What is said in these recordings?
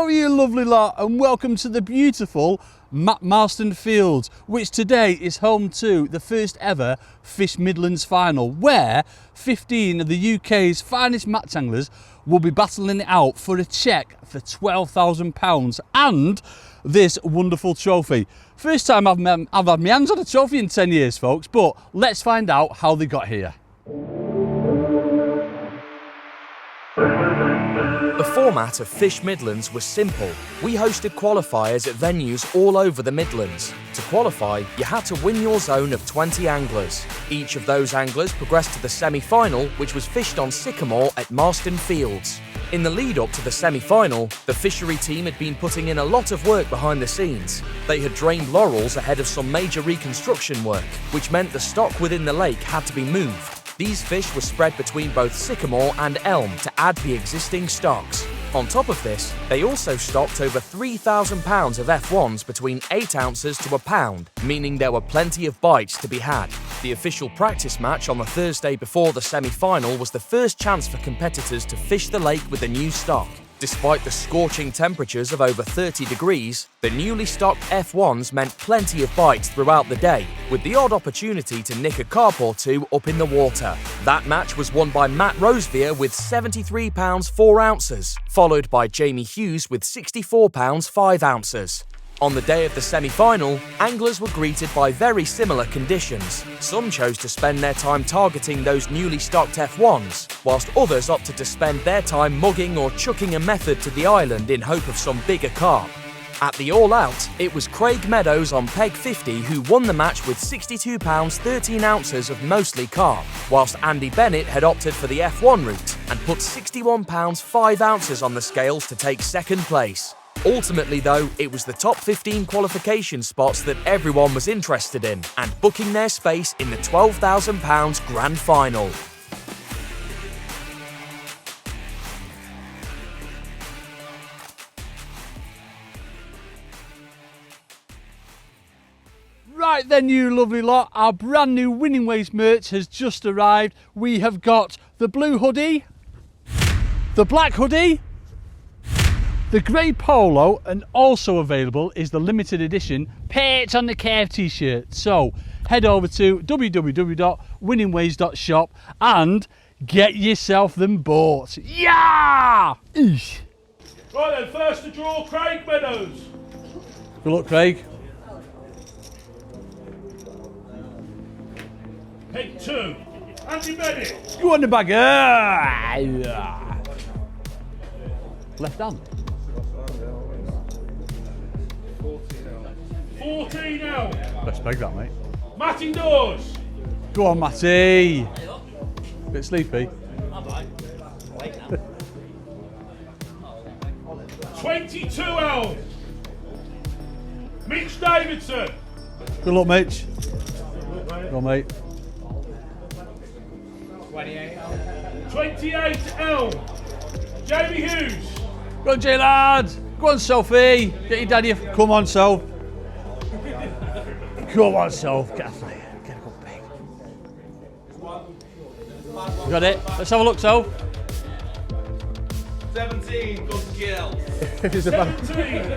Hello you lovely lot and welcome to the beautiful Marston Fields, which today is home to the first ever Fish Midlands final, where 15 of the UK's finest match anglers will be battling it out for a cheque for £12,000 and this wonderful trophy. First time I've had my hands on a trophy in 10 years, folks, but let's find out how they got here. The format of Fish Midlands was simple. We hosted qualifiers at venues all over the Midlands. To qualify, you had to win your zone of 20 anglers. Each of those anglers progressed to the semi-final, which was fished on Sycamore at Marston Fields. In the lead-up to the semi-final, the fishery team had been putting in a lot of work behind the scenes. They had drained laurels ahead of some major reconstruction work, which meant the stock within the lake had to be moved. These fish were spread between both Sycamore and Elm to add the existing stocks. On top of this, they also stocked over £3,000 of F1s between 8 ounces to a pound, meaning there were plenty of bites to be had. The official practice match on the Thursday before the semi-final was the first chance for competitors to fish the lake with the new stock. Despite the scorching temperatures of over 30 degrees, the newly stocked F1s meant plenty of bites throughout the day, with the odd opportunity to nick a carp or two up in the water. That match was won by Matt Rosevear with £73 4 ounces, followed by Jamie Hughes with £64 5 ounces. On the day of the semi-final, anglers were greeted by very similar conditions. Some chose to spend their time targeting those newly stocked F1s, whilst others opted to spend their time mugging or chucking a method to the island in hope of some bigger carp. At the all-out, it was Craig Meadows on peg 50 who won the match with £62 13 ounces of mostly carp, whilst Andy Bennett had opted for the F1 route and put £61 5 ounces on the scales to take second place. Ultimately though, it was the top 15 qualification spots that everyone was interested in and booking their space in the £12,000 grand final. Right then you lovely lot, our brand new Winning Ways merch has just arrived. We have got the blue hoodie, the black hoodie, the grey polo, and also available is the limited edition Perch on the Curve t-shirt. So head over to www.winningways.shop and get yourself them bought. Yeah! Eesh. Right then, first to draw, Craig Meadows. Good luck, Craig. Pick 2, Andy Bennett. Go on the bag. Ah, yeah. Left hand. 14 out. Best peg that, mate. Matty Dawes. Go on, Matty. Bit sleepy. 22 out. Mitch Davidson. Good luck, Mitch. Go on, mate. 28 L. Jamie Hughes. Go on, J lad. Go on, Sophie. Get your daddy. Come on, Soph. Come on, Soph. Get a flyer. Get a good peg. You got it? Let's have a look, Soph. 17, good kill. 17.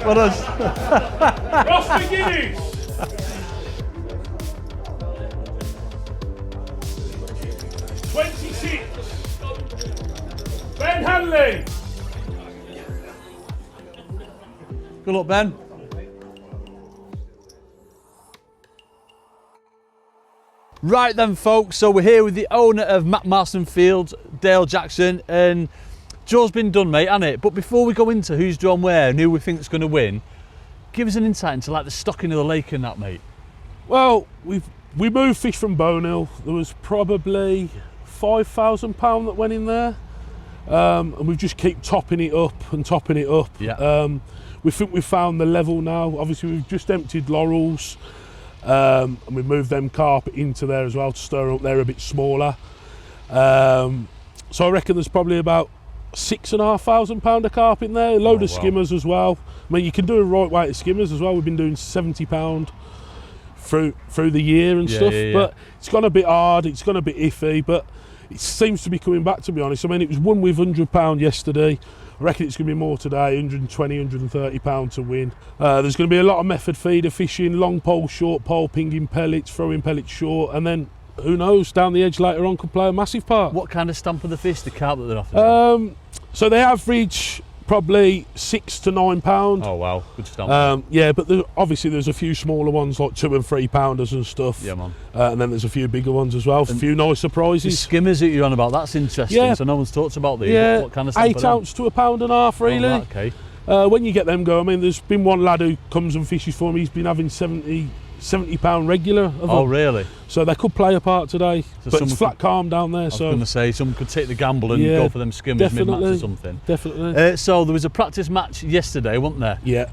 What else? Ross McGuinness. 26. Ben Hanley. Good luck, Ben. Right then, folks, so we're here with the owner of Marston Fields, Dale Jackson, and Joe's been done, mate, hasn't it? But before we go into who's drawn where and who we think's going to win, give us an insight into like the stocking of the lake and that, mate. Well, we moved fish from Bonehill. There was probably £5,000 that went in there, and we've just keep topping it up and topping it up. Yeah. We think we've found the level now. Obviously, we've just emptied laurels, and we moved them carp into there as well to stir up there a bit smaller. So I reckon there's probably about £6,500 of carp in there. A load of skimmers as well. I mean, you can do a right weight of skimmers as well. We've been doing £70 through the year and stuff, but it's gone a bit hard. It's gone a bit iffy, but it seems to be coming back, to be honest. I mean, it was won with £100 yesterday. I reckon it's going to be more today, 120, 130 pounds to win. There's going to be a lot of method feeder fishing, long pole, short pole, pinging pellets, throwing pellets short, and then who knows, down the edge later on could play a massive part. What kind of stamp of the fish, the carp that they're offering? So they average probably £6 to £9. Oh wow, good stamp. Yeah, but obviously there's a few smaller ones like 2 and 3 pounders and stuff. Yeah, man. And then there's a few bigger ones as well. A few nice The surprises. skimmers that you're on about, that's interesting. Yeah. So no one's talked about these. Yeah, What kind of stamp 8 ounce to £1.50 really. Oh, right, okay. When you get them go, I mean, there's been one lad who comes and fishes for me. He's been having £70 regular of Oh them. really? So they could play a part today. So But it's flat could- calm down there. I was So going to say someone could take the gamble and Yeah, go for them skimmers mid-match or definitely. something. Definitely. So there was a practice match yesterday, wasn't there? Yeah.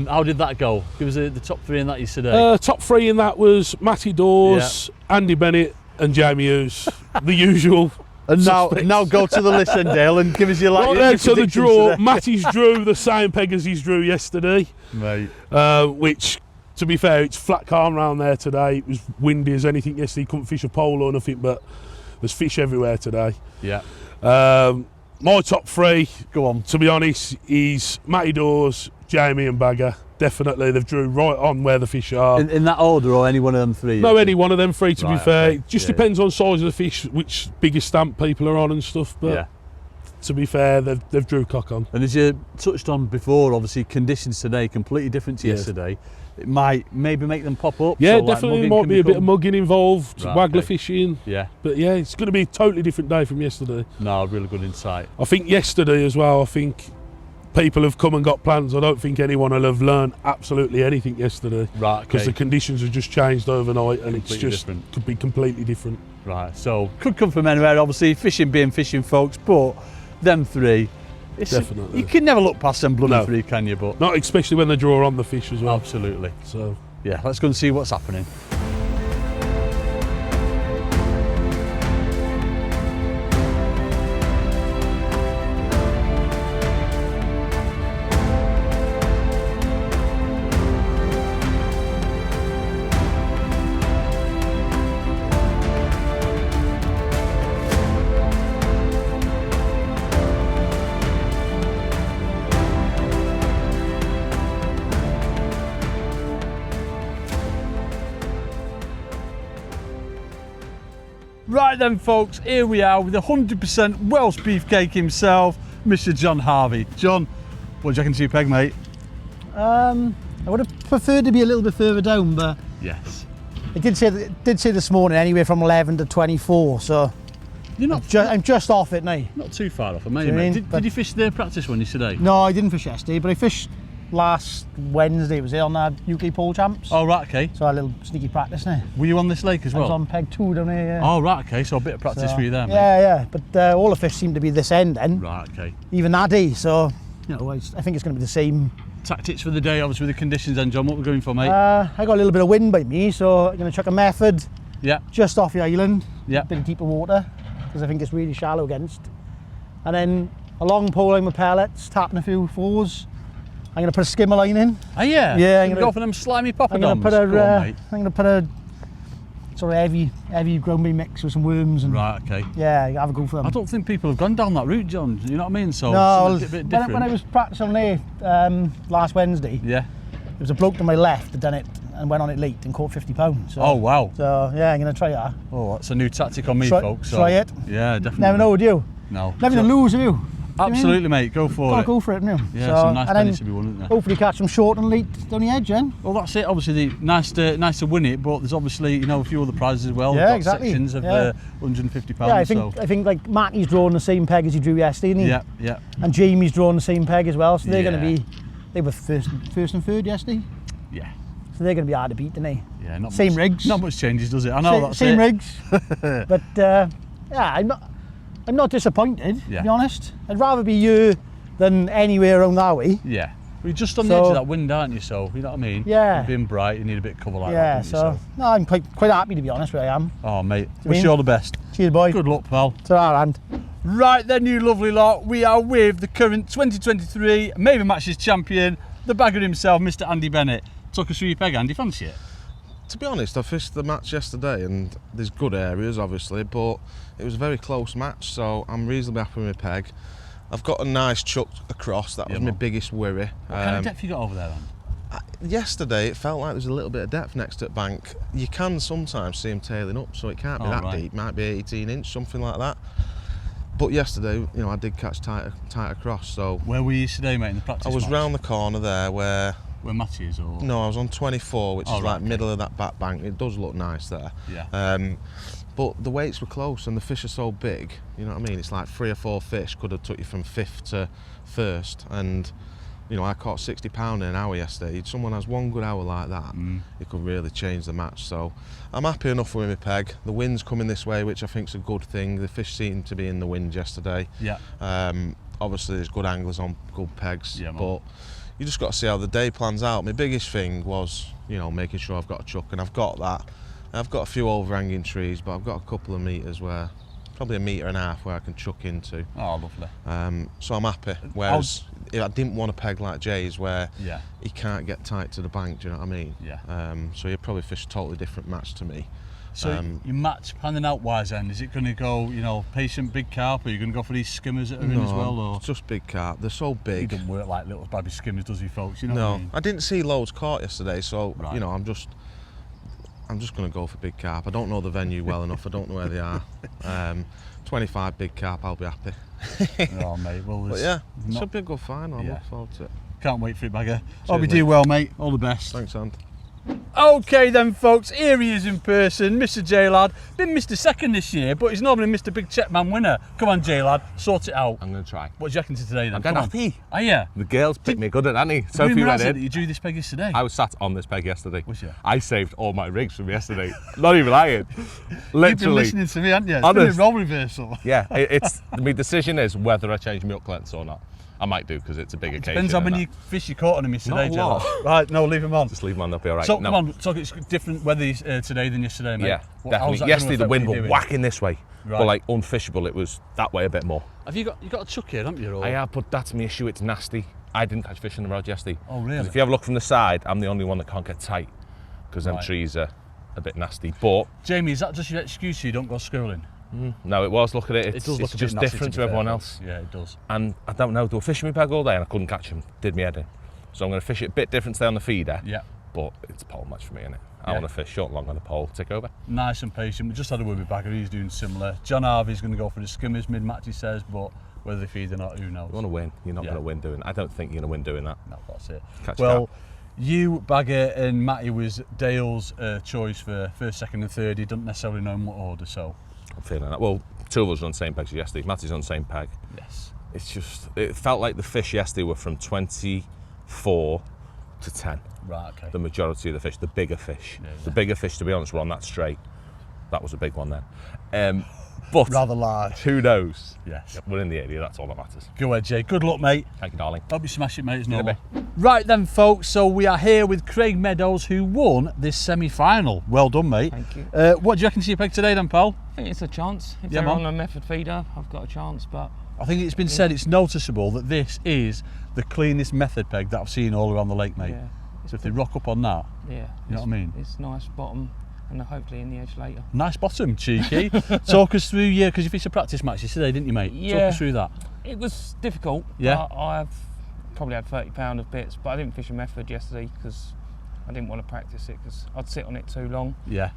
How did that go? Give us the top 3 in that yesterday. Top 3 in that was Matty, Dawes, Andy Bennett, and Jamie Hughes. The usual. And suspects. now go to the list then, Dale, and give us your Right your then, so the predictions draw, today. Matty's drew the same peg as he's drew yesterday, Mate. which, to be fair, it's flat calm round there today. It was windy as anything yesterday. Couldn't fish a pole or nothing, but there's fish everywhere today. Yeah. My top 3, Go on. to be honest, is Matty, Dawes, Jamie and Bagger. Definitely, they've drew right on where the fish are. In that order or any one of them 3? No, any one of them 3, to be Right, fair. okay. It just Yeah, depends on size of the fish, which biggest stamp people are on and stuff. But Yeah. to be fair, they've drew cock on. And as you touched on before, obviously conditions today completely different to Yes. yesterday. It might maybe make them pop up. Yeah, so, like, definitely mugging might can be a bit of become- mugging involved, Right, waggler okay. fishing. Yeah, But yeah, it's going to be a totally different day from yesterday. no, really good insight. I think yesterday as well, I think people have come and got plans. I don't think anyone will have learned absolutely anything yesterday. Right, Because okay. the conditions have just changed overnight and it's Completely just different. could be completely different. Right, so could come from anywhere, obviously, fishing being fishing, folks, but them 3, Definitely. you can never look past them bloody No. 3, can you? But Not especially when they draw on the fish as well. absolutely. So Yeah, let's go and see what's happening. Right then, folks, here we are with 100% Welsh beefcake himself, Mr. John Harvey. John, what do you reckon to your peg, mate? I would have preferred to be a little bit further down, but Yes. it did say this morning anywhere from 11 to 24, so You're not I'm just off it now. not too far off, am I, Do you mate? mean? Did But- you fish the practice one yesterday? No, I didn't fish yesterday, but I fished last Wednesday. Was it on the UK Pole Champs? Oh, right, okay. So I had a little sneaky practice now. Were you on this lake as I was well? on peg 2 down here. Yeah. Oh, right, okay, so a bit of practice So, for you there, mate. yeah, but all the fish seem to be this end then, Right, okay. even that day. So you know, I think it's going to be the same. Tactics for the day, obviously, with the conditions then, John. What we're going for, mate? I got a little bit of wind by me, so I'm going to chuck a method Yeah, just off the island. yeah. A bit of deeper water because I think it's really shallow against. And then a long pole line with pellets, tapping a few fours. I'm going to put a skimmer line in. Oh, yeah? Yeah, I'm You gonna- go for them slimy I'm going poppadoms. to put a Go on, mate. I'm going to put a sort of heavy ground beef mix with some worms and Right, okay. yeah, have a go for them. I don't think people have gone down that route, John. You know what I mean? So, no, well, something a bit different. when I was practicing there last Wednesday, Yeah. there was a bloke to my left that done it and went on it late and caught £50. So, Oh, wow. So yeah, I'm going to try that. Oh, that's a new tactic on me, Try- folks. So, try it. Yeah, definitely. Never know, would you? No. Never So- to lose, have you? Absolutely, mate. Go for Gotta it. go for it, haven't you? Yeah, So, some nice and then pennies to be won, isn't there? hopefully catch them short and late down the edge, then. Well, that's it. Obviously, nice to win it, but there's obviously a few other prizes as well. Yeah, We've got exactly. sections of Yeah. £150. Yeah, I so. think like Matty's drawing the same peg as he drew yesterday, isn't he? Yeah, yeah, And Jamie's drawing the same peg as well, so they're going to Yeah. be. They were first and third yesterday, yeah, so they're going to be hard to beat, aren't they? yeah. Not Same much, rigs. Not much changes, does it? I know that's Same it. rigs. But yeah, I'm not disappointed. Yeah. To be honest, I'd rather be you than anywhere around that way. Yeah. We're just on the So- edge of that wind, aren't you? So, you know what I mean? Yeah. You're being bright, you need a bit of cover like Yeah, that. don't you? so no, I'm quite happy to be honest where I am. Oh, mate. I Wish mean- you all the best. Cheers, boy. Good luck, pal. To our hand. Right then, you lovely lot. We are with the current 2023 Maven Matches champion, the bagger himself, Mr. Andy Bennett. Took us through your peg, Andy. Fancy it? To be honest, I fished the match yesterday and there's good areas obviously, but it was a very close match, so I'm reasonably happy with my peg. I've got a nice chuck across. That was my biggest worry. What kind of depth you got over there, then? Yesterday, it felt like there was a little bit of depth next to the bank. You can sometimes see them tailing up, so it can't be that deep. Might be 18 inch, something like that. But yesterday, you know, I did catch tight across. So where were you yesterday, mate, in the practice I was match? round the corner there where Matty is, or? No, I was on 24, which is like middle of that back bank. It does look nice there. Yeah. But the weights were close and the fish are so big, you know what I mean? It's like 3 or 4 fish could have took you from 5th to 1st. And, you know, I caught 60 pound in an hour yesterday. If someone has one good hour like that, it could really change the match. So I'm happy enough with my peg. The wind's coming this way, which I think is a good thing. The fish seemed to be in the wind yesterday. Yeah. Obviously, there's good anglers on good pegs, yeah, but you just got to see how the day plans out. My biggest thing was, you know, making sure I've got a chuck, and I've got that. I've got a few overhanging trees, but I've got a couple of metres where, probably 1.5 metres where I can chuck into. Oh, lovely. So I'm happy. Whereas I didn't want a peg like Jay's where yeah, he can't get tight to the bank, do you know what I mean? Yeah. So you probably fish a totally different match to me. So your match planning out wise then, is it going to go, you know, patient big carp, or are you going to go for these skimmers that are in as well? Or just big carp. They're so big. He doesn't work like little baby skimmers, does he, folks? You know what I mean? I didn't see loads caught yesterday, so you know, I'm just going to go for big carp. I don't know the venue well enough. I don't know where they are. 25 big carp, I'll be happy. Oh, mate. Well, but yeah, it should be a good final. I'm looking forward to it. Can't wait for it, Bagger. Hope you do well, mate. All the best. Thanks, Ant. Okay then, folks, here he is in person, Mr. J-Lad. Been Mr. Second this year, but he's normally Mr. Big Check Man winner. Come on, J-Lad, sort it out. I'm going to try. What do you reckon to today then? I'm getting happy. Are you? The girls picked me good at Annie. Sophie went in. You drew this peg yesterday? I was sat on this peg yesterday. Was you? I saved all my rigs from yesterday. Not even lying. Literally. You've been listening to me, haven't you? It's honest. been a role reversal. Yeah, my decision is whether I change my hook lengths or not. I might do because it's a big occasion. Depends how many fish you caught on him yesterday, Not a lot. Right, no, leave him on. Just leave them on, they'll be all right. So, come on, talk, it's different weather today than yesterday, mate. Yeah, definitely. Yesterday the wind was whacking this way, but like unfishable, it was that way a bit more. Have you got a chuck here, haven't you? Or? I have, but that's my issue, it's nasty. I didn't catch fish in the rod yesterday. Oh, really? If you have a look from the side, I'm the only one that can't get tight because them trees are a bit nasty. But Jamie, is that just your excuse so you don't go schooling? No, it was. Look at it. It does look it's just different to everyone else. Yeah, it does. And I don't know. They were fishing me peg all day, and I couldn't catch them. Did me head in. So I'm going to fish it a bit different today on the feeder. Yeah. But it's a pole match for me, innit? I want to fish short, long on the pole. Take over. Nice and patient. We just had a word with Bagger. He's doing similar. John Harvey's going to go for the skimmers mid-match, he says, but whether they feed or not, who knows? You want to win. You're not going to win doing. I don't think you're going to win doing that. No, that's it. Catch well. You, Bagger and Matty was Dale's choice for first, second and third. He doesn't necessarily know in what order, so... I'm feeling that. Well, 2 of us were on the same peg as yesterday. Matty's on the same peg. Yes. It's just, it felt like the fish yesterday were from 24 to 10. Right, okay. The majority of the fish, the bigger fish. Yeah. The bigger fish, to be honest, were on that straight. That was a big one then. But rather large. Who knows? Yes. We're in the area, that's all that matters. Go ahead, Jay. Good luck, mate. Thank you, darling. Hope you smash it, mate. It's normal. Bit. Right then, folks, so we are here with Craig Meadows, who won this semi-final. Well done, mate. Thank you. What do you reckon to your peg today then, pal? I think it's a chance. If Yeah, they're man. on a method feeder, I've got a chance, but... I think it's been said, it's noticeable that this is the cleanest method peg that I've seen all around the lake, mate. Yeah. So if they rock up on that, Yeah. You know what I mean? It's nice bottom and hopefully in the edge later. nice bottom, cheeky. Talk us through, because you fished a practice match yesterday, didn't you, mate? Yeah. Talk us through that. It was difficult. Yeah. I've probably had 30 pound of bits, but I didn't fish a method yesterday because I didn't want to practice it because I'd sit on it too long. Yeah.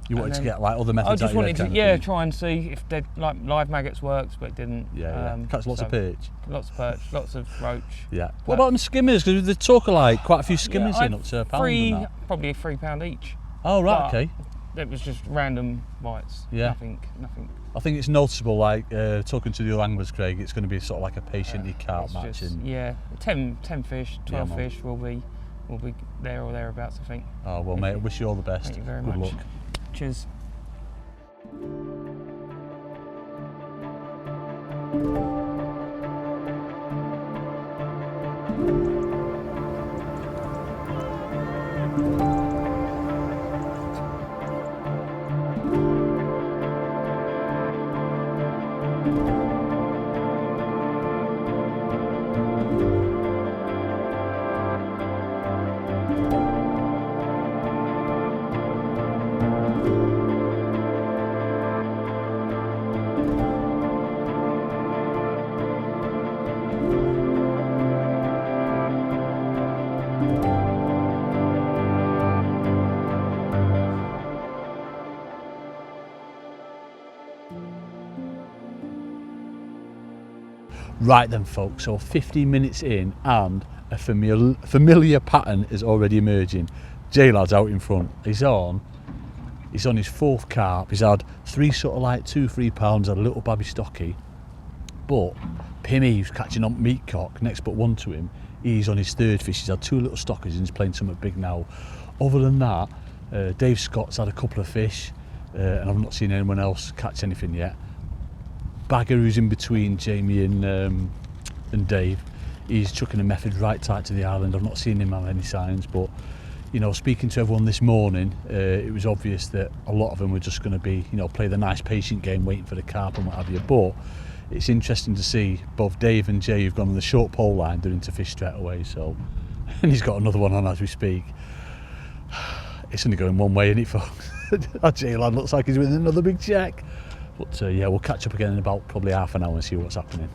You wanted to then get like other methods. I just wanted to, yeah, try and see if like live maggots works, but it didn't. Yeah, catch lots of perch. Lots of perch, lots of roach. Yeah. What about them skimmers? Because they talk like quite a few skimmers Yeah, in up to a pound. And that. Probably £3 each. Oh right, But okay. It was just random bites. Yeah. Nothing. I think it's noticeable, like talking to the other anglers, Craig. It's going to be sort of like a patiently carp match. Just, and yeah, 10 fish, 12 man. fish will be there or thereabouts, I think. Oh well, mate. I wish you all the best. Thank you very Good much. luck. Cheers. Right then folks, so 15 minutes in and a familiar pattern is already emerging. J-Lad's out in front. He's on his fourth carp. He's had 3 sort of like 2-3 pounds, had a little babby stocky. But Pimmy, who's catching on meat cock, next but one to him, he's on his third fish. He's had 2 little stockies and he's playing something big now. Other than that, Dave Scott's had a couple of fish and I've not seen anyone else catch anything yet. Bagger, who's in between Jamie and Dave, he's chucking a method right tight to the island. I've not seen him have any signs, but you know, speaking to everyone this morning, it was obvious that a lot of them were just going to be, you know, play the nice patient game, waiting for the carp and what have you. But it's interesting to see both Dave and Jay who've gone on the short pole line, they're into fish straight away. So, and he's got another one on as we speak. It's only going one way, isn't it, folks? Our J-Lad looks like he's winning another big check. But yeah, we'll catch up again in about probably half an hour and see what's happening.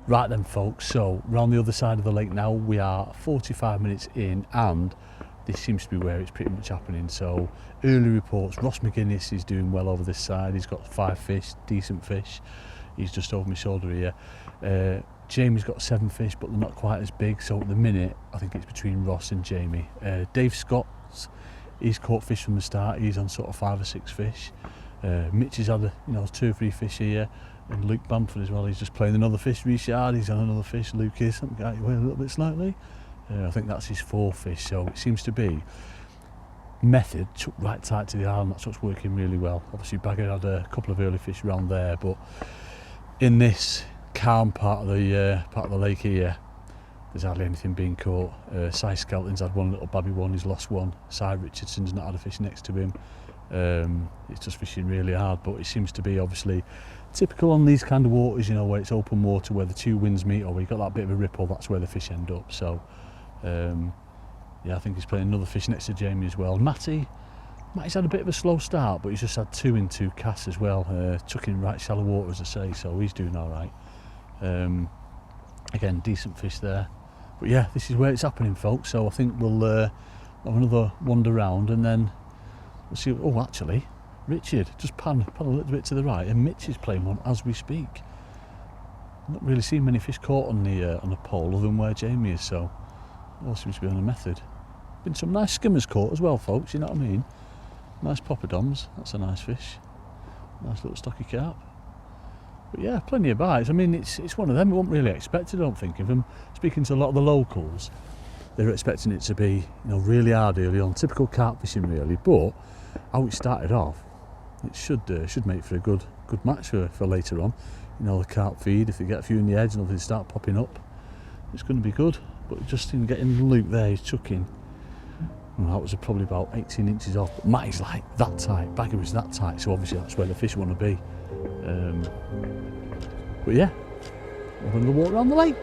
Right then folks, so round the other side of the lake now, we are 45 minutes in and this seems to be where it's pretty much happening. So early reports, Ross McGuinness is doing well over this side. He's got 5 fish, decent fish. He's just over my shoulder here. Jamie's got 7 fish, but they're not quite as big. So at the minute, I think it's between Ross and Jamie. Dave Scott's, he's caught fish from the start. He's on sort of 5 or 6 fish. Mitch has had 2 or 3 fish here. And Luke Bamford as well, he's just playing another fish, Richard, he's on another fish, Luke is, something got away a little bit slightly. I think that's his 4th fish, so it seems to be method, chuck right tight to the island, that's what's working really well. Obviously Bagger had a couple of early fish around there, but in this calm part of the lake here, there's hardly anything being caught. Si Skelton's had 1 little babby one, he's lost 1. Si Richardson's not had a fish next to him. It's just fishing really hard, but it seems to be obviously typical on these kind of waters, where it's open water, where the 2 winds meet, or where you've got that bit of a ripple, that's where the fish end up. So yeah, I think he's playing another fish next to Jamie as well. Matty's had a bit of a slow start, but he's just had 2 in 2 casts as well, chucking right shallow water, as I say, so he's doing all right. Again, decent fish there. But yeah, this is where it's happening, folks, so I think we'll have another wander round and then we'll see. Oh, actually, Richard, just pan a little bit to the right, and Mitch is playing one as we speak. Not really seen many fish caught on the pole other than where Jamie is, so all seems to be on a method. Been some nice skimmers caught as well, folks, you know what I mean? Nice poppadoms, that's a nice fish. Nice little stocky carp. But yeah, plenty of bites. I mean, it's one of them, it wasn't really expected, I don't think. If I'm speaking to a lot of the locals, they're expecting it to be, really hard early on, typical carp fishing really, but how it started off, it should make for a good match for later on. The carp feed, if they get a few in the edge and they start popping up, it's going to be good. But just in getting Luke there, he's chucking. That was probably about 18 inches off. But Matty's like that tight, Bagger is that tight, so obviously that's where the fish want to be. But yeah, we're going to walk around the lake.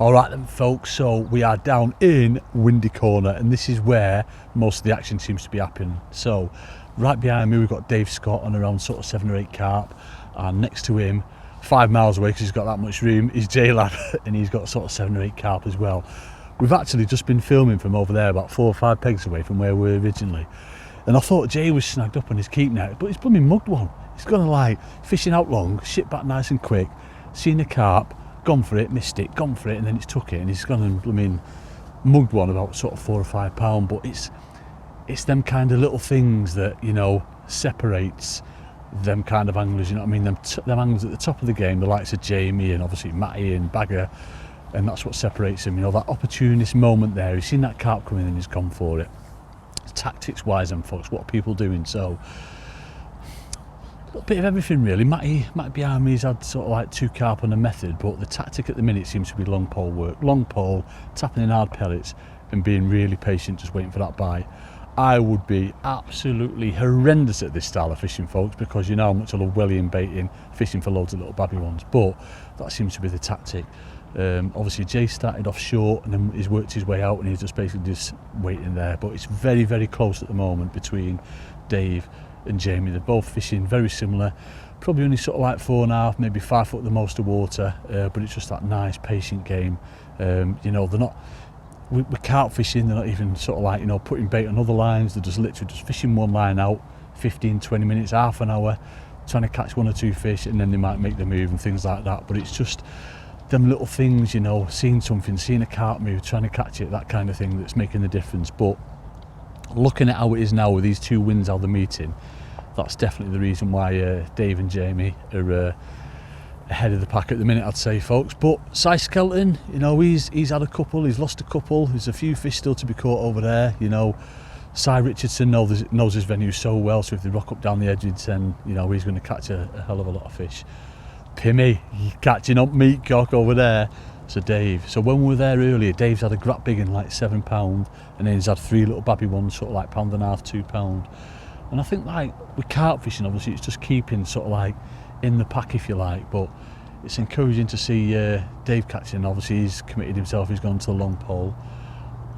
All right then folks, so we are down in Windy Corner and this is where most of the action seems to be happening. So right behind me we've got Dave Scott on around sort of 7 or 8 carp, and next to him, 5 miles away because he's got that much room, is J-Lad and he's got sort of 7 or 8 carp as well. We've actually just been filming from over there, about 4 or 5 pegs away from where we were originally, and I thought Jay was snagged up on his keep net, but he's blooming mugged one. He's gone like fishing out long, shit back nice and quick, seen a carp, gone for it, missed it, gone for it, and then it's took it, and he's gone and blooming mugged one about sort of 4 or 5 pound. But it's them kind of little things that, you know, separates them kind of anglers, you know what I mean, them anglers at the top of the game, the likes of Jamie and obviously Matty and Bagger, and that's what separates them, you know, that opportunist moment there. He's seen that carp coming and he's gone for it. Tactics wise and folks, what are people doing? So a bit of everything really. Matty behind me, he's had sort of like 2 carp on a method, but the tactic at the minute seems to be long pole work. Long pole, tapping in hard pellets and being really patient, just waiting for that bite. I would be absolutely horrendous at this style of fishing, folks, because you know how much I love wellying, baiting, fishing for loads of little babby ones, but that seems to be the tactic. Obviously Jay started off short and then he's worked his way out and he's just basically just waiting there, but it's very, very close at the moment between Dave and Jamie. They're both fishing very similar, probably only sort of like 4.5, maybe 5 foot the most of water, but it's just that nice patient game. You know, they're not with carp fishing, they're not even sort of like, you know, putting bait on other lines. They're just literally just fishing one line out 15-20 minutes, half an hour, trying to catch 1 or 2 fish, and then they might make the move and things like that. But it's just them little things, you know, seeing something, seeing a carp move, trying to catch it, that kind of thing that's making the difference. But looking at how it is now with these 2 wins how they're meeting, that's definitely the reason why Dave and Jamie are ahead of the pack at the minute, I'd say, folks. But Si Skelton, you know, he's had a couple, he's lost a couple, there's a few fish still to be caught over there, you know. Si Richardson knows his venue so well, so if they rock up down the edges, then, you know, he's going to catch a hell of a lot of fish. Pimmy, catching up meat cock over there. So Dave, so when we were there earlier, Dave's had a grap big in like 7 pound, and then he's had 3 little babby ones, sort of like 1.5, 2 pound. And I think like with carp fishing, obviously it's just keeping sort of like in the pack, if you like, but it's encouraging to see Dave catching. Obviously he's committed himself, he's gone to the long pole.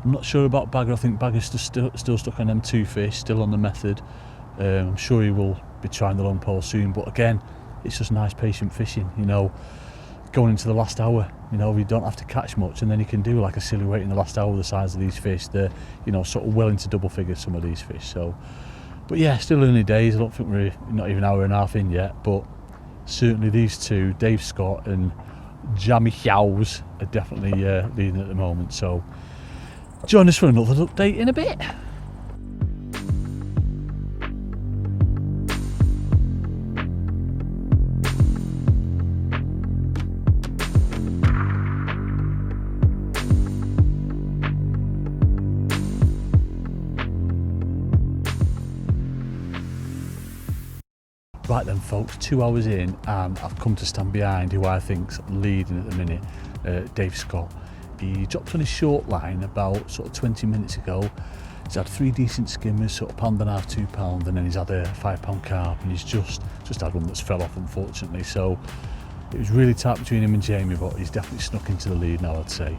I'm not sure about Bagger. I think Bagger's still stuck on them 2 fish, still on the method. I'm sure he will be trying the long pole soon, but again, it's just nice patient fishing, you know, going into the last hour. You know, you don't have to catch much, and then you can do like a silly weight in the last hour. The size of these fish, they're, you know, sort of well into double figures, some of these fish. So, but yeah, still early days. I don't think we're not even an hour and a half in yet, but certainly these 2, Dave Scott and Jamie Hughes, are definitely leading at the moment. So join us for another update in a bit. Right then folks, 2 hours in and I've come to stand behind who I think's leading at the minute, Dave Scott. He dropped on his short line about sort of 20 minutes ago. He's had 3 decent skimmers, sort of 1.5, 2 pound, and then he's had a 5 pound carp, and he's just had one that's fell off, unfortunately. So it was really tight between him and Jamie, but he's definitely snuck into the lead now, I'd say.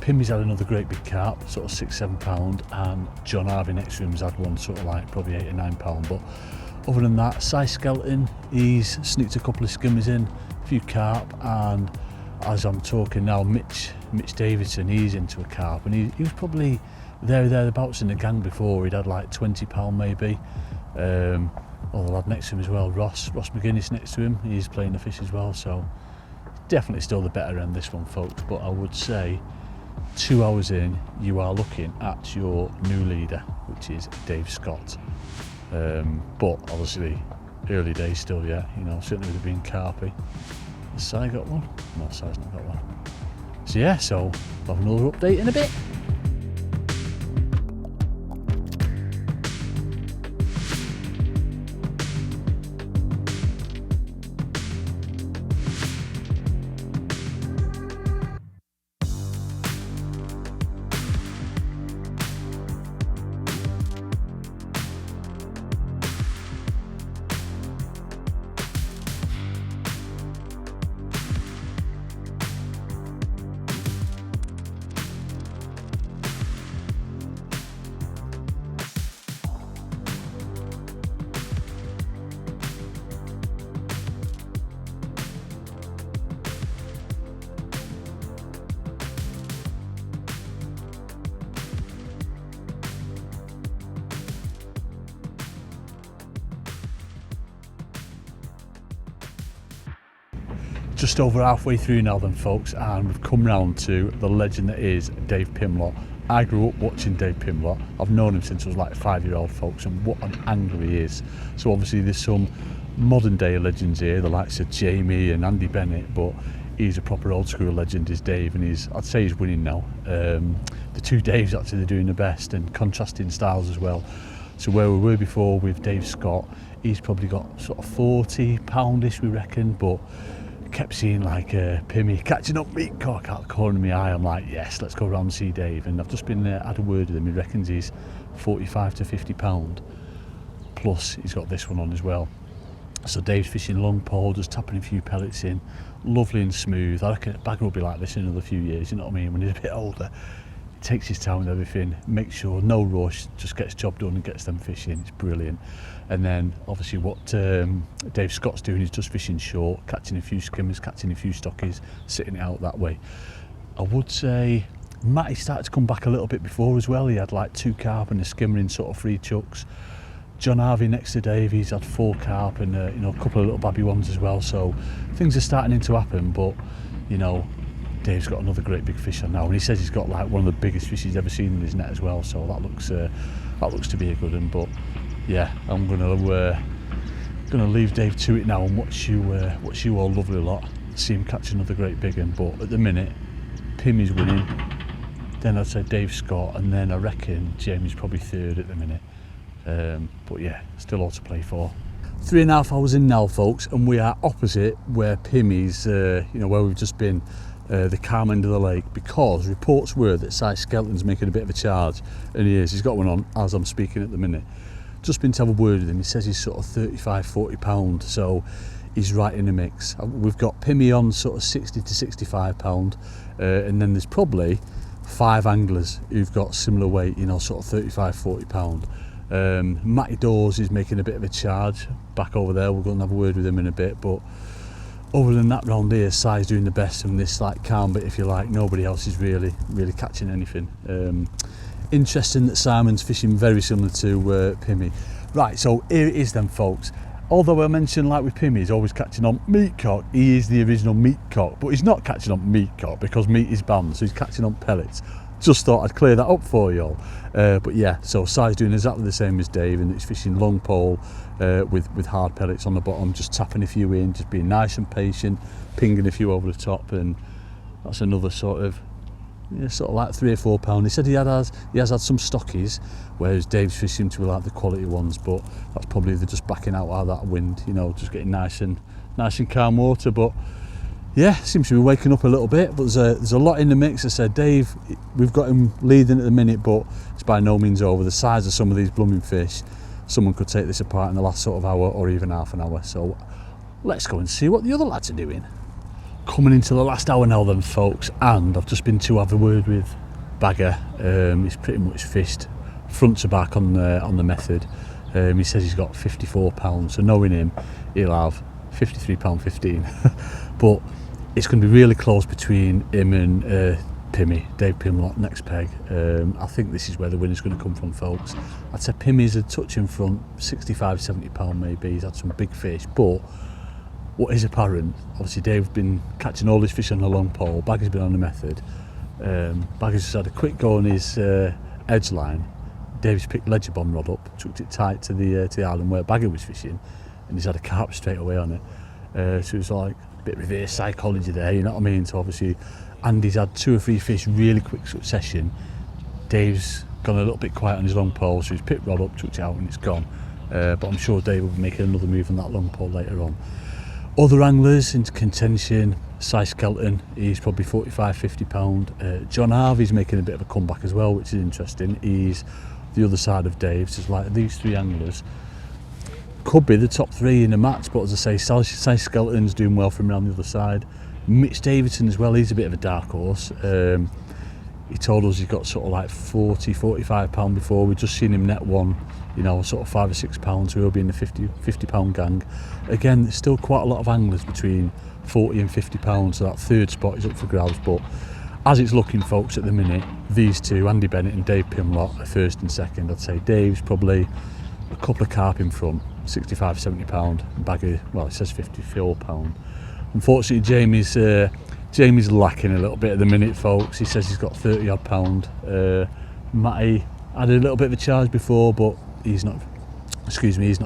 Pimmy's had another great big carp, sort of 6-7 pound, and John Harvey next to him's had one sort of like probably 8 or 9 pound. But other than that, Si Skelton, he's sneaked a couple of skimmers in, a few carp, and as I'm talking now, Mitch Davidson, he's into a carp, and he was probably thereabouts in the gang before. He'd had like 20 pound maybe. The lad next to him as well, Ross McGuinness next to him, he's playing the fish as well. So definitely still the better end, this one, folks. But I would say 2 hours in, you are looking at your new leader, which is Dave Scott. But obviously early days still yet, you know, certainly with it being carpy. Has Si got one? No, Si's not got one. So yeah, so we'll have another update in a bit. Just over halfway through now then, folks, and we've come round to the legend that is Dave Pimlott. I grew up watching Dave Pimlott. I've known him since I was like a 5-year-old, folks, and what an angler he is. So obviously there's some modern day legends here, the likes of Jamie and Andy Bennett, but he's a proper old school legend, is Dave, and I'd say he's winning now. The two Daves actually, they're doing the best, and contrasting styles as well. So where we were before with Dave Scott, he's probably got sort of 40 poundish, we reckon, but kept seeing like Pimmy catching up meat cock out the corner of my eye. I'm like, yes, let's go round and see Dave. And I've just been had a word with him. He reckons he's 45 to 50 pound, plus he's got this one on as well. So Dave's fishing long pole, just tapping a few pellets in, lovely and smooth. I reckon a bagger will be like this in another few years, you know what I mean, when he's a bit older. He takes his time with everything, makes sure, no rush, just gets the job done and gets them fishing. It's brilliant. And then obviously what Dave Scott's doing is just fishing short, catching a few skimmers, catching a few stockies, sitting it out that way. I would say Matty started to come back a little bit before as well. He had like 2 carp and a skimmer in sort of 3 chucks. John Harvey next to Dave, he's had 4 carp and you know, a couple of little babby ones as well. So things are starting to happen, but you know, Dave's got another great big fish on now, and he says he's got like one of the biggest fish he's ever seen in his net as well. So that looks to be a good one. But yeah, I'm gonna leave Dave to it now and watch you all lovely lot see him catch another great big one. But at the minute, Pimmy's winning, then I'd say Dave Scott, and then I reckon Jamie's probably 3rd at the minute. But yeah, still all to play for. 3.5 hours in now, folks, and we are opposite where Pimmy's, you know, where we've just been, the calm end of the lake, because reports were that Si Skelton's making a bit of a charge, and he is. He's got one on as I'm speaking at the minute. Just been to have a word with him. He says he's sort of 35-40 pound, so he's right in the mix. We've got Pimmy on sort of 60 to 65 pound, and then there's probably 5 anglers who've got similar weight, you know, sort of 35-40 pound. Matty Dawes is making a bit of a charge back over there. We're going to have a word with him in a bit, but other than that, round here, Si's doing the best in this like calm bit, if you like. Nobody else is really catching anything. Interesting that Simon's fishing very similar to Pimmy. Right, so here it is then, folks. Although I mentioned like with Pimmy, he's always catching on meat cock, he is the original meat cock, but he's not catching on meat cock because meat is banned, so he's catching on pellets. Just thought I'd clear that up for you all. But yeah, so Si's doing exactly the same as Dave, and it's fishing long pole with hard pellets on the bottom, just tapping a few in, just being nice and patient, pinging a few over the top, and that's another sort of like 3 or 4 pound. He said he has had some stockies, whereas Dave's fishing to like the quality ones, but that's probably they're just backing out of that wind, you know, just getting nice and calm water. But yeah, seems to be waking up a little bit, but there's a lot in the mix. I said, Dave, we've got him leading at the minute, but it's by no means over. The size of some of these blooming fish, someone could take this apart in the last sort of hour or even half an hour. So let's go and see what the other lads are doing. Coming into the last hour now then, folks, and I've just been to have a word with Bagger. He's pretty much fished front to back on the method. He says he's got 54 pounds, so knowing him, he'll have 53 pound 15. But it's going to be really close between him and Pimmy, Dave Pimlott, next peg. I think this is where the winner's going to come from, folks. I'd say Pimmy's a touch in front, 65-70 pound maybe. He's had some big fish, but what is apparent, obviously Dave's been catching all his fish on the long pole, Bagger's been on the method. Bagger's just had a quick go on his edge line. Dave's picked ledger bomb rod up, chucked it tight to the island where Bagger was fishing, and he's had a carp straight away on it. So it's like a bit of reverse psychology there, you know what I mean? So obviously Andy's had 2 or 3 fish really quick succession. Dave's gone a little bit quiet on his long pole, so he's picked rod up, chucked it out, and it's gone. But I'm sure Dave will be making another move on that long pole later on. Other anglers into contention, Si Skelton, he's probably 45-50 pound. John Harvey's making a bit of a comeback as well, which is interesting. He's the other side of Dave's. It's like these 3 anglers could be the top 3 in the match, but as I say, Si Skelton's doing well from around the other side. Mitch Davidson as well, he's a bit of a dark horse. He told us he got sort of like 40-45 pound before. We've just seen him net one, you know, sort of 5 or 6 pounds. We'll be in the 50 pound gang. Again, there's still quite a lot of anglers between 40 and 50 pounds, so that 3rd spot is up for grabs. But as it's looking, folks, at the minute, these 2, Andy Bennett and Dave Pimlott, are 1st and 2nd. I'd say Dave's probably a couple of carp in front, 65-70 pound. Bagger, well, it says 54 pound. unfortunately Jamie's lacking a little bit at the minute, folks. He says he's got 30 odd pound. Matty had a little bit of a charge before, but he's not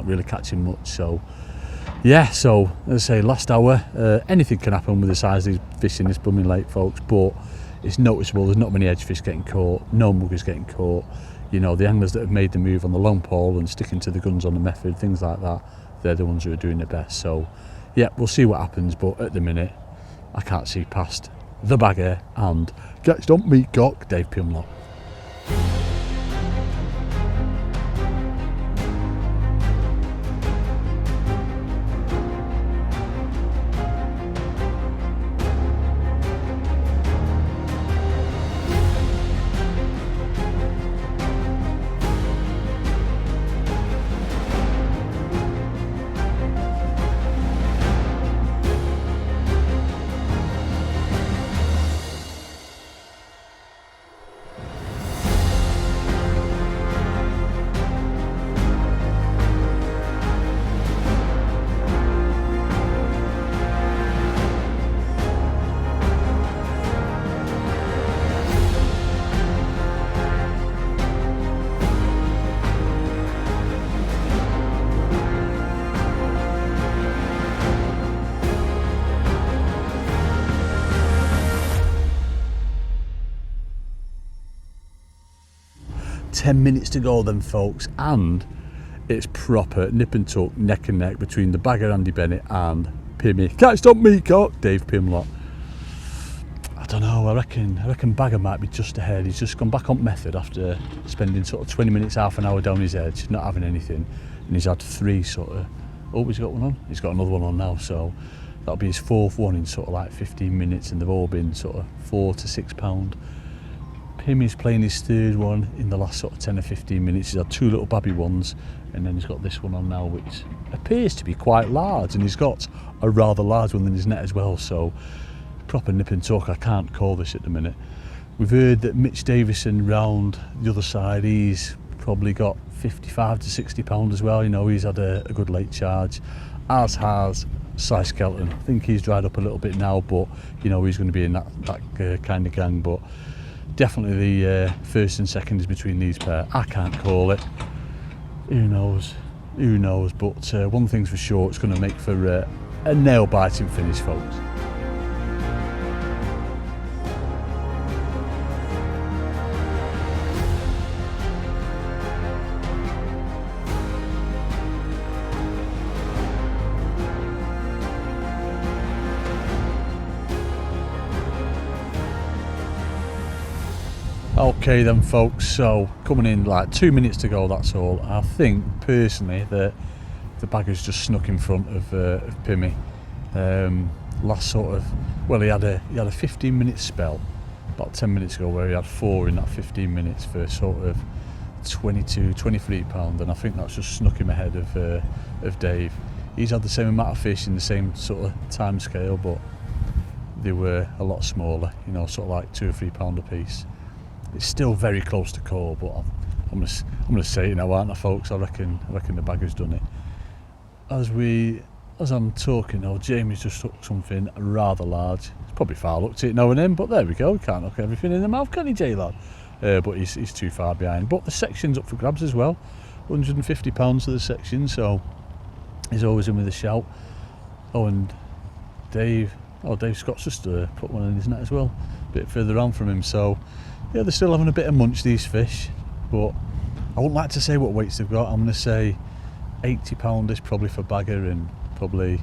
really catching much. So yeah, so as I say, last hour, anything can happen with the size of these fish in this blooming lake, folks, but it's noticeable. There's not many edge fish getting caught, no muggers getting caught. You know, the anglers that have made the move on the long pole and sticking to the guns on the method, things like that, they're the ones who are doing the best. So yeah, we'll see what happens, but at the minute I can't see past the bagger and Catch Don't Meet Cock, Dave Pimlock. 10 minutes to go then, folks, and it's proper nip and tuck, neck and neck between the bagger Andy Bennett and Pimmy. Catch Don't Meet Cock, Dave Pimlock. I don't know, I reckon bagger might be just ahead. He's just gone back on method after spending sort of 20 minutes, half an hour down his edge, not having anything, and he's had three sort of, oh, he's got one on? He's got another one on now, so that'll be his fourth one in sort of like 15 minutes, and they've all been sort of £4 to £6. Pimmy's playing his third one in the last sort of 10 or 15 minutes. He's had two little babby ones, and then he's got this one on now, which appears to be quite large, and he's got a rather large one in his net as well, so proper nip and tuck. I can't call this at the minute. We've heard that Mitch Davison round the other side, he's probably got 55 to 60 pound as well. You know, he's had a good late charge, as has Si Skelton. I think he's dried up a little bit now, but you know, he's going to be in that kind of gang. But definitely the first and second is between these pair. I can't call it. Who knows? Who knows? But one thing's for sure, it's going to make for a nail-biting finish, folks. Okay then, folks, so coming in like 2 minutes to go, that's all. I think personally that the bagger's just snuck in front of Pimmy. Last sort of, well, he had a 15-minute spell about 10 minutes ago where he had 4 in that 15 minutes for sort of 22, 23 pound, and I think that's just snuck him ahead of Dave. He's had the same amount of fish in the same sort of time scale, but they were a lot smaller, you know, sort of like 2 or 3 pound a piece. It's still very close to call, but I'm gonna say it now, aren't I, folks? I reckon the bagger's done it. As I'm talking now, Jamie's just took something rather large. He's probably far looked at it now and then, but there we go. He can't look everything in the mouth, can he, J-lad? But he's too far behind. But the section's up for grabs as well. £150 for the section, so he's always in with a shout. Oh, and Dave Scott's just put one in his net as well, a bit further on from him. So yeah, they're still having a bit of munch, these fish, but I wouldn't like to say what weights they've got. I'm going to say 80 pounders probably for bagger and probably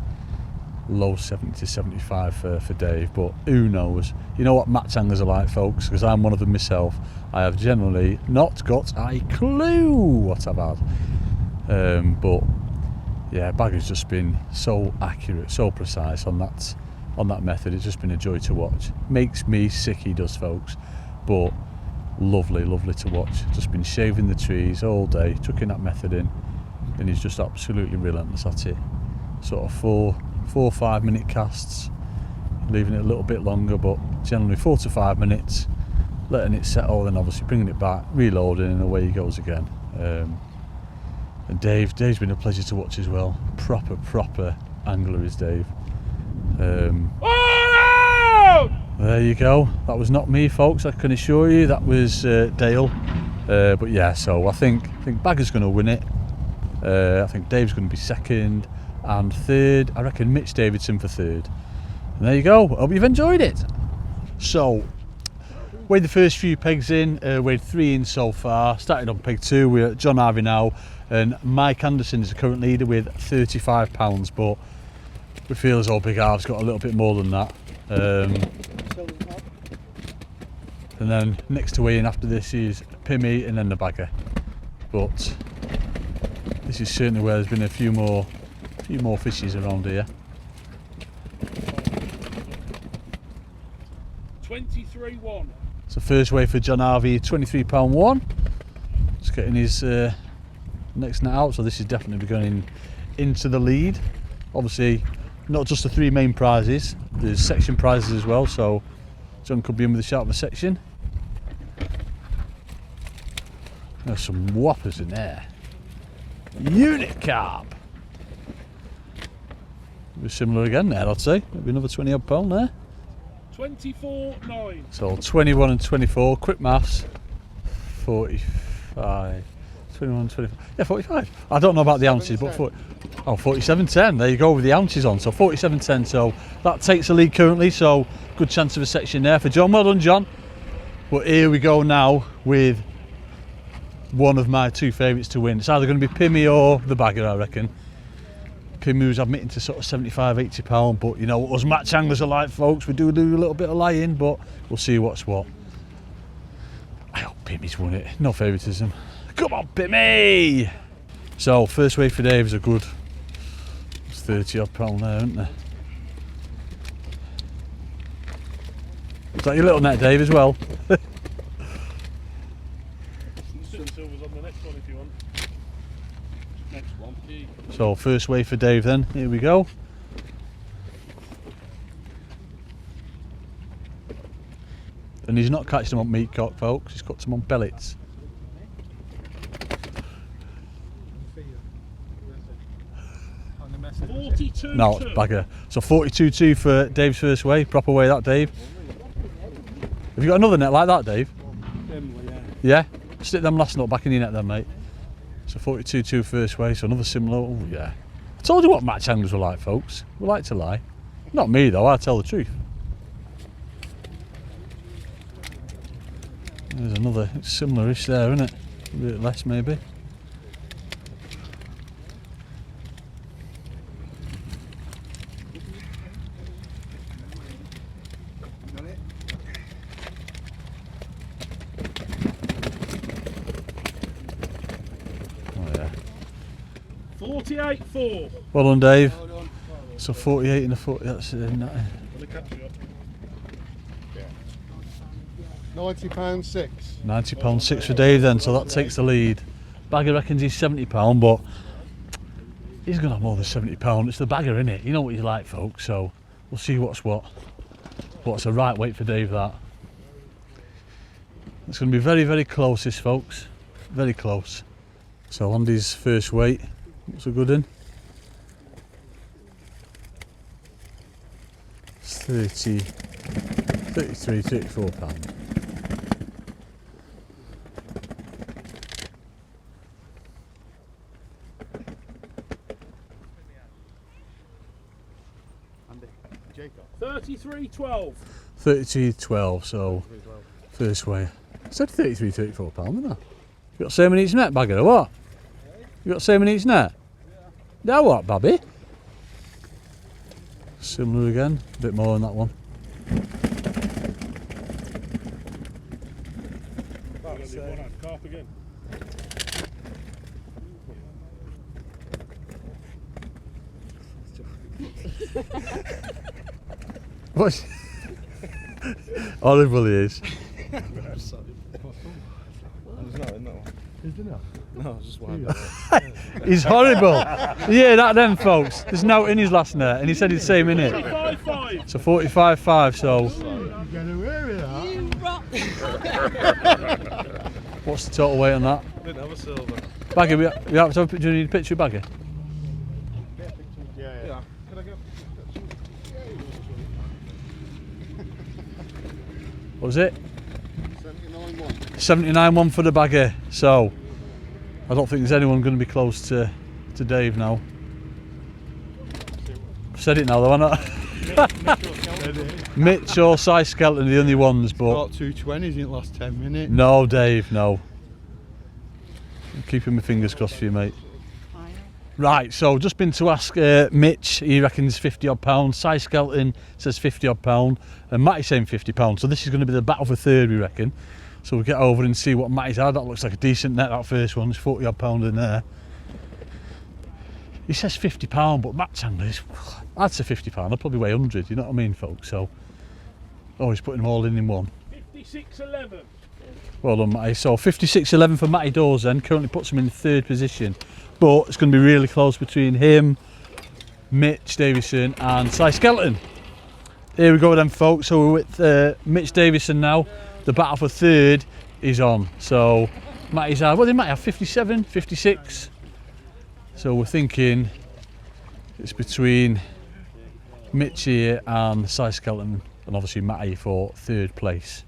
low 70 to 75 for Dave, but who knows. You know what match anglers are like, folks, because I'm one of them myself. I have generally not got a clue what I've had, but yeah, bagger's just been so accurate, so precise on that method. It's just been a joy to watch. Makes me sick, he does, folks, but lovely to watch. Just been shaving the trees all day, chucking that method in, and he's just absolutely relentless at it. Sort of 4 or 5 minute casts, leaving it a little bit longer, but generally 4 to 5 minutes, letting it settle, then obviously bringing it back, reloading, and away he goes again. And Dave's been a pleasure to watch as well. Proper angler is Dave. There you go. That was not me, folks. I can assure you that was Dale. But yeah, so I think Bagger's going to win it. I think Dave's going to be second, and third, I reckon Mitch Davidson for third. And there you go. Hope you've enjoyed it. So, weighed the first few pegs in, weighed 3 in so far. Started on peg 2, we're at John Harvey now, and Mike Anderson is the current leader with £35, but we feel as though Big Harv's got a little bit more than that. And then next to weigh in after this is Pimmy and then the Bagger. But this is certainly where there's been a few more fishes around here. 23-1. So first weigh for John Harvey, £23.1. Just getting his next net out, so this is definitely going into the lead. Obviously, not just the 3 main prizes, there's section prizes as well, so John could be in with a shout of a section. There's some whoppers in there. Unit carp. Be similar again there, I'd say. Maybe another 20 odd pound there. 24-9. So 21 and 24, quick maths. 45. 21, 25. Yeah, 45. I don't know about the ounces, but 47.10. There you go with the ounces on. So 47.10. So that takes the lead currently. So good chance of a section there for John. Well done, John. But here we go now with one of my 2 favourites to win. It's either going to be Pimmy or the Bagger, I reckon. Pimmy was admitting to sort of £75–80, but you know what us match anglers are like, folks. We do a little bit of lying, but we'll see what's what. I hope Pimmy's won it. No favouritism. Come on, Pimmy! So, first weigh for Dave is a good 30 odd pound there, isn't there? Is that your little net, Dave, as well? Silver's on the next one if you want. Next one. So, first weigh for Dave then. Here we go. And he's not catching them on meat cock, folks. He's caught them on pellets. No, it's Bagger. So 42.2 for Dave's first weigh. Proper weigh that, Dave. Have you got another net like that, Dave? Yeah? Stick them last nut back in your net then, mate. So 42.2 first weigh, so another similar. Oh, yeah. I told you what match anglers were like, folks. We like to lie. Not me, though. I tell the truth. There's another similar-ish there, isn't it? A bit less, maybe. Oh, yeah. 48.4. Well done, Dave. So 48 and a 40. That's £90.6. £90.6 for Dave then, so that takes the lead. Bagger reckons he's £70, but he's going to have more than £70. It's the Bagger, innit? You know what he's like, folks, so we'll see what's what. What's a right weight for Dave, that. It's going to be very, very close, this, folks. Very close. So Andy's first weight. What's a good one? It's 33, 34 pounds. Jacob. 33.12. 32.12, so first weigh. I said 33, 34 pounds, didn't I? You got same in each net, Bagger, or what? You got same in each net? Now what, Babby? Similar again, a bit more on that one. Carp again. What? Horrible he is. No, just one. He's horrible. Yeah, that then, folks. There's no in his last net, and he said he's the same in it. 45.5. So 45.5. So what's the total weight on that? Didn't have a silver. Bagger, we have to have a picture. Do you need a picture of Bagger? Yeah. Can I go? What was it? 79-1 for the bagger. So I don't think there's anyone going to be close to Dave now. I've said it now though, haven't I? Mitch or Si Skelton are the only ones, but Got 220s in the last 10 minutes. no, Dave, no. I'm keeping my fingers crossed for you, mate. Right, so just been to ask Mitch, he reckons 50 odd pounds. Si Skelton says 50 odd pound, and Matty's saying 50 pounds. So this is going to be the battle for third, we reckon. So we'll get over and see what Matty's had. That looks like a decent net, that first one. There's 40 odd pound in there. He says 50 pound, but Matt Chandler's, I'd say 50 pound. I'd probably weigh 100. You know what I mean, folks? So, oh, he's putting them all in one. 56.11. Well done, Matty. So 56.11 for Matty Dawes then, currently puts him in third position. But it's going to be really close between him, Mitch Davison and Si Skelton. Here we go then, folks. So we're with Mitch Davison now. The battle for third is on. So Matty's had, well, they might have 57, 56. So we're thinking it's between Mitch here and Si Skelton, and obviously Matty for third place.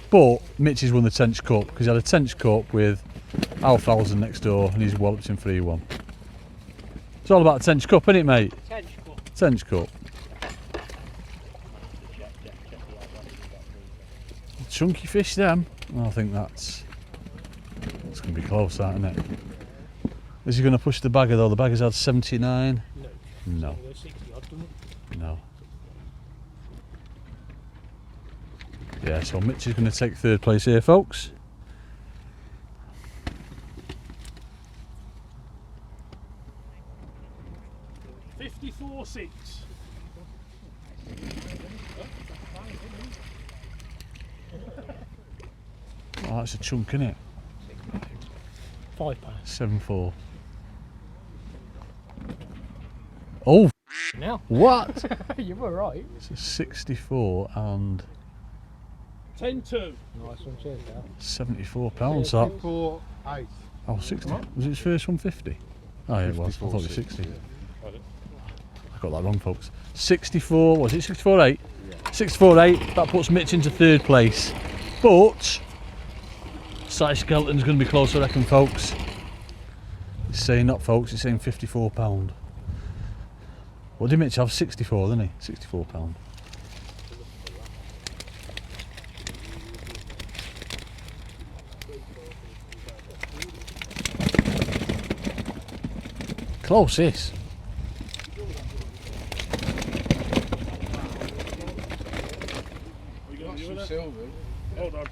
But Mitch has won the Tench Cup because he had a Tench Cup with Al Fowlson next door and he's walloped him 3-1. It's all about the Tench Cup, isn't it, mate? Tench Cup. Tench Cup. Chunky fish, them. I think it's going to be close, that, isn't it? Is he going to push the bagger though? The bagger's had 79. No. No. Yeah, so Mitch is going to take third place here, folks. $54.6. Oh, that's a chunk, isn't it? £5. 7-4. Oh, Now. what? You were right. It's 64 and 10.2. Nice one, cheers, Dad. 74 pounds. That. 4.8. Oh, 60. Was it his first one 50? Oh, yeah, it was. I thought it was 60. I got that wrong, folks. 64. Was it 64.8? 64.8. That puts Mitch into third place. But Si Skelton's going to be close, I reckon, folks. He's saying not, folks. He's saying 54 pound. What did Mitch have? 64, didn't he? 64 pound. Close this. Hold on.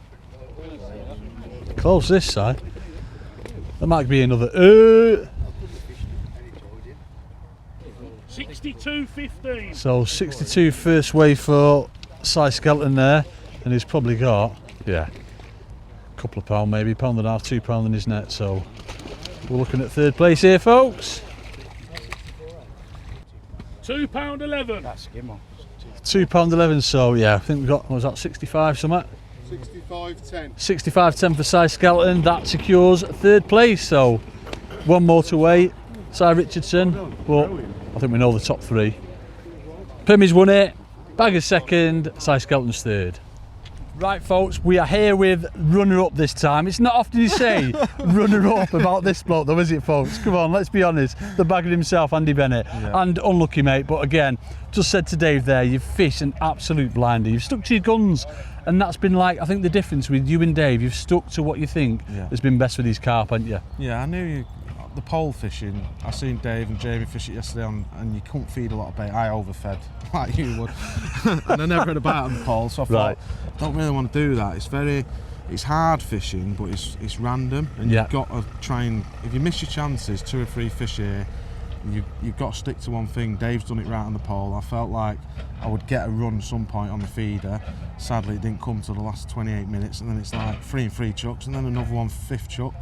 Close this side. There might be another. 62.15. So 62 first wave for Si Skelton there, and he's probably got, yeah, a couple of pound, maybe £1.5, £2 in his net. So we're looking at third place here, folks. £2.11. That's skimmer. £2.11. So yeah, I think we've got, what was that, 65 something? 65.10. 65.10 for Si Skelton. That secures third place. So one more to wait. Si Richardson, but I think we know the top three. Pimmy's won it. Bagger's second. Si Skelton's third. Right, folks, we are here with runner-up this time. It's not often you say runner-up about this bloke, though, is it, folks? Come on, let's be honest. The bagger himself, Andy Bennett. Yeah. And unlucky, mate. But again, just said to Dave there, you've fished an absolute blinder. You've stuck to your guns. And that's been like, I think the difference with you and Dave, you've stuck to what you think has been best for these carp, haven't you? Yeah, I knew you. The pole fishing, I seen Dave and Jamie fish it yesterday and you couldn't feed a lot of bait. I overfed like you would. And I never had a bite on the pole, so I thought, don't really want to do that. It's hard fishing, but it's random, and you've got to try and, if you miss your chances, 2 or 3 fish here, you've got to stick to one thing. Dave's done it right on the pole. I felt like I would get a run at some point on the feeder. Sadly, it didn't come till the last 28 minutes, and then it's like 3 and 3 chucks, and then another one, 5th chuck.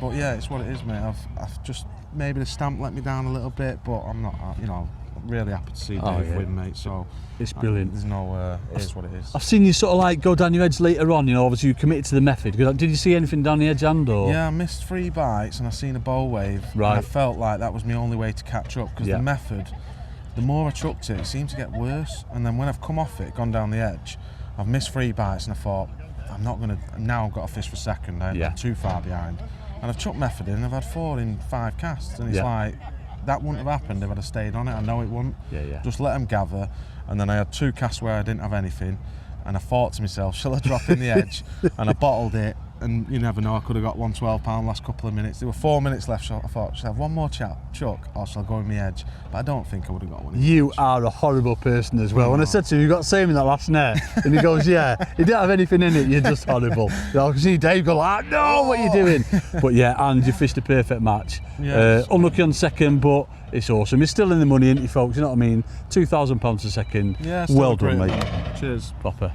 But yeah, it's what it is, mate. I've just, maybe the stamp let me down a little bit, but I'm not, you know, really happy to see Dave win, mate. So it's brilliant. There's no, it is what it is. I've seen you sort of like go down your edge later on. You know, obviously you committed to the method. Did you see anything down the edge, and or? Yeah, I missed 3 bites and I seen a bow wave. Right. And I felt like that was my only way to catch up because the method, the more I chucked it, it seemed to get worse. And then when I've come off it, gone down the edge, I've missed 3 bites, and I thought, I'm not going to. Now I've got to fish for second. I'm too far behind. And I've chucked method in, and I've had 4 in 5 casts, and it's like, that wouldn't have happened if I'd have stayed on it. I know it wouldn't. Just let them gather. And then I had 2 casts where I didn't have anything, and I thought to myself, shall I drop in the edge? And I bottled it, and you never know, I could have got one £12 last couple of minutes. There were 4 minutes left, so I thought, shall I have one more chuck, or shall I go in the edge? But I don't think I would have got one. You are a horrible person as well. When I said to him, you got the same in that last net, and he goes, yeah, he didn't have anything in it, you're just horrible. You know, I can see Dave go like, no, what are you doing? But yeah, and you fished a perfect match. Unlucky on second, but it's awesome. You're still in the money, ain't you, folks? You know what I mean? £2,000 a second. Yeah, well done, mate. Cheers. Proper.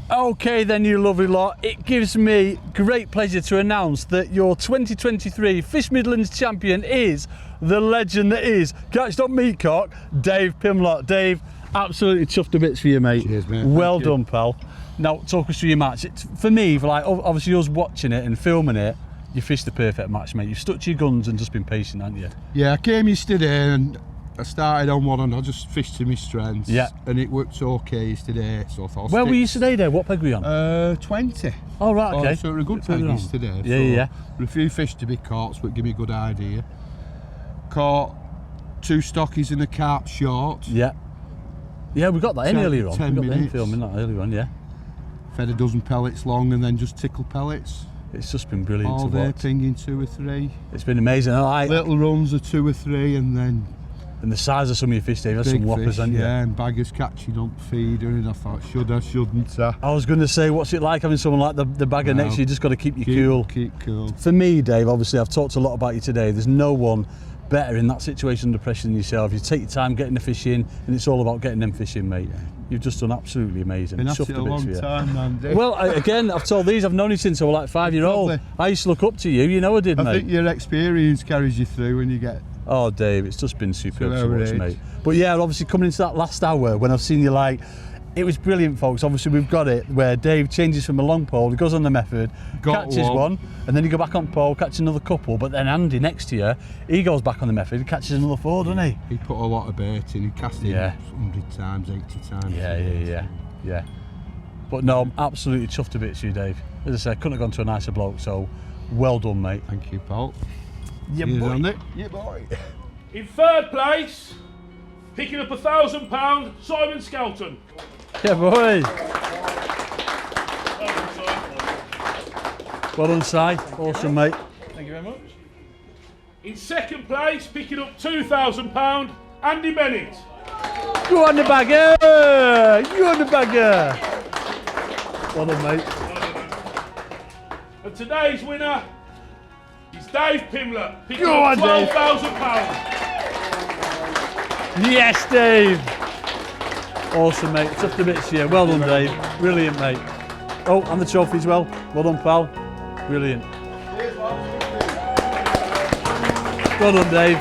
Okay then, you lovely lot, it gives me great pleasure to announce that your 2023 Fish Midlands champion is the legend that is Catched Up Meatcock, Dave Pimlott. Dave, absolutely chuffed to bits for you, mate. Cheers, mate. Well done, pal. Now, talk us through your match. For me, like obviously us watching it and filming it, you fished the perfect match, mate. You've stuck to your guns and just been patient, haven't you? Yeah, I came yesterday and I started on one and I just fished to my strengths. Yeah. And it worked okay yesterday, so I thought. Where were you today, Dave? What peg were you on? 20. Oh, right, okay. So it was a good peg yesterday. Yeah. There were a few fish to be caught, so it gave me a good idea. Caught 2 stockies and a carp short. Yeah, we got that in earlier on. 10 we got that in minutes. filming that earlier on, yeah. Fed a dozen pellets long and then just tickle pellets. It's just been brilliant All to day, watch. pinging 2 or 3. It's been amazing. Little runs of 2 or 3 and then And the size of some of your fish, Dave, had some big whoppers, fish, haven't you? yeah, and baggers catching on feeder, and I thought, should I, shouldn't I? I was going to say, what's it like having someone like the bagger next to you? You just got to keep you cool. Keep cool. For me, Dave, obviously, I've talked a lot about you today. There's no one better in that situation under pressure than yourself. You take your time getting the fish in, and it's all about getting them fish in, mate. You've just done absolutely amazing. Been at Chuffed it to a bits long for you. time, Andy. Well, again, I've told these, I've known you since I was like 5-year-old. Lovely. I used to look up to you, you know I did, mate. I think your experience carries you through when you get. Oh, Dave, it's just been superb to our watch, age. mate. But yeah, obviously coming into that last hour when I've seen you, like, it was brilliant, folks. Obviously we've got it where Dave changes from a long pole, he goes on the method, catches one, and then you go back on pole, catch another couple. But then Andy next to you, he goes back on the method, he catches another 4, doesn't he? He put a lot of bait in. He cast it 100 times, 80 times. Yeah. But no, I'm absolutely chuffed to bits, you, Dave. As I said, couldn't have gone to a nicer bloke. So well done, mate. Thank you, Paul. Yeah, Cheers, boy. Andy. Yeah, boy. In third place, picking up £1,000, Simon Skelton. Yeah, boy. Well done, Si. Awesome, mate. Thank you very much. In second place, picking up £2,000, Andy Bennett. You on the bagger! You on the bagger! Well done, mate. And today's winner is Dave Pimlott, picking Go up on, Dave. £12,000. Yes, Dave. Awesome, mate. Tough to bits here. Well done, Dave. Brilliant, mate. Oh, and the trophy as well. Well done, pal. Brilliant. Well done, Dave.